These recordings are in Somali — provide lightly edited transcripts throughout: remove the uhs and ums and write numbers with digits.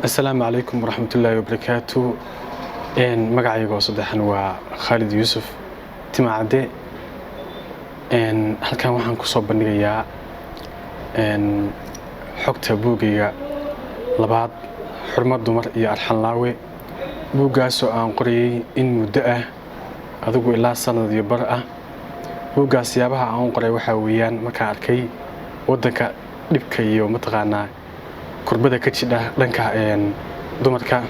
السلام عليكم ورحمة الله وبركاته. مقعيقو صدحان وخالد يوسف تماعدي. halkan waxaan ku soo bandhigayaa xogta buugiga labaad xurmad dumar iyo arxan laawe. buugaas oo aan qoriyay in muddo ah adigu ilaa sanad iyo bar ah. buugaas yaabaha aan qoray waxa weeyaan markaan arkay wadanka dhibka iyo mataqaanaa kurbada ka jidha dhanka dumarka.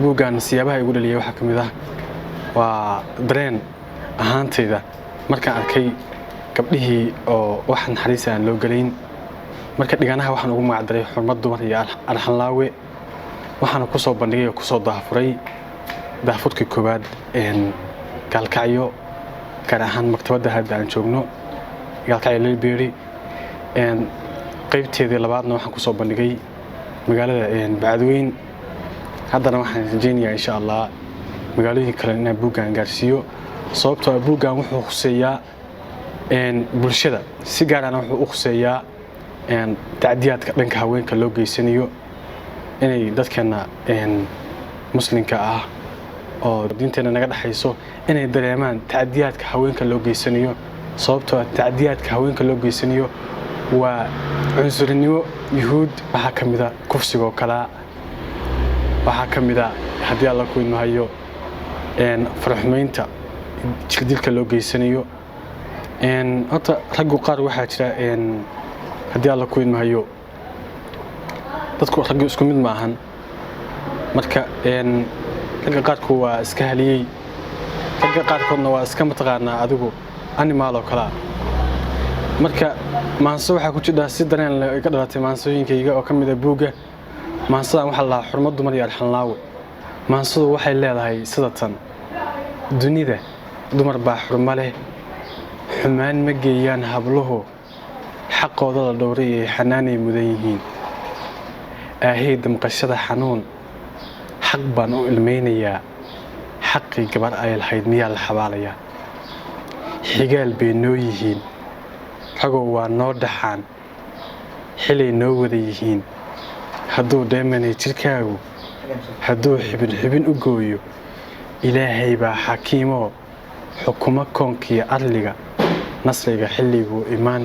buugan siyaabaha igu dhaliyay waxa kamid ah waa dareen ahaantayda markaan arkay gabdhihii oo wax naxariis aan loo galeyn. marka dhiganaha waxaan ugu magac daray xurmad dumar iyo arxan laawe. waxaan ku soo bandhigay oo ku soo daafuray daafurkii koobaad gaalkacyo gaar ahaan maktabadda hadda aan joogno gaalkacyo Library. qaybteedii labaadna waxaan ku soo bandhigay magaalada Bacadweyn. haddana waxaan rajeynayaa insha Allah magaalooyin kale inaan buugan gaarsiiyo sababtoo ah buugan wuxuu khuseeyaa bulshada si gaar ah wuxuu u khuseeyaa tacdiyaadka dhanka haweenka loo geysanayo inay dadkana muslimka ah oo diinteena naga dhaxayso inay dareemaan tacdiyaadka haweenka loo geysanayo sababtoo ah tacdiyaadka haweenka loo geysanayo waa cunsurinimo yuhuud waxa kamid ah kufsiga kala waxa kamid ah hadii alla ku imahayo farxumeynta jildilka loo geysanayo hata rag qaar waxa jira hadii alla ku imahayo dadku rag isku mid ma ahan marka rag qaarku waa iska haliyay rag qaarkoodna waa iska mataqaanaa adigu animal oo kala marka maanso waxa ku jira si dareen la ka dhalatay maansooyinkayga oo kamid ah buuga maansada waxa la xurmad dumar iyo arxan laawe. maansadu waxay leedahay sida tan dunida dumar baa xurmo leh xumaan ma geeyaan habluhu xaqooda la dhowray ee xanaanay mudan yihiin aheed maqashada xanuun xaq baan u ilmeynayaa xaqi gabar ay lahayd miyaa la xabaalayaa xigaal bay noo yihiin ragoo waa noo dhaxaan xilay noo wada yihiin hadduu dheemanay jirkaagu hadduu xibin u gooyo ilaahay baa xakiimo xukuma koonkiya adliga nasriga xilligu imaan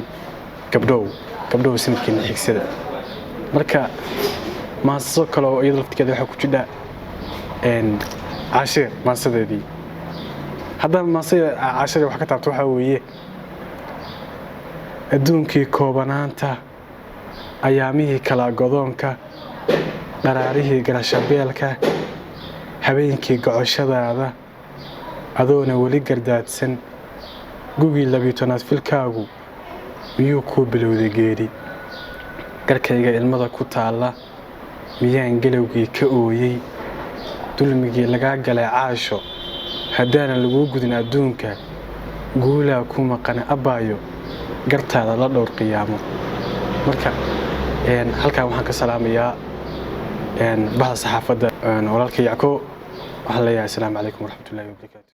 gabdhow sinkiina xigsada. marka maaso kale oo iyada laftigeeda waxa ku jira cashir maasadeedii haddaba maasada cashir waxa ka taabto waxa weeye adduunkii koobanaanta ayaamihii kala godoonka dharaarihii garashabeelka habeenkii gocoshadaada adoona weli gardaadsan gugii 12 filkaagu miyuu ku bilowday geeri garkayga ilmada ku taala miyaan galowgii ka ooyay dulmigii laga galay caasho haddaana lagu gudin adduunka guulaa ku maqan abaayo gartaada la dhowr qiyaamo. marka halkan waxaan ka salaamayaa bahda saxaafadda walaalkay Yacko waxaan leeyahay assalaamu calaykum waraxmatullaahi wabarakaatuh.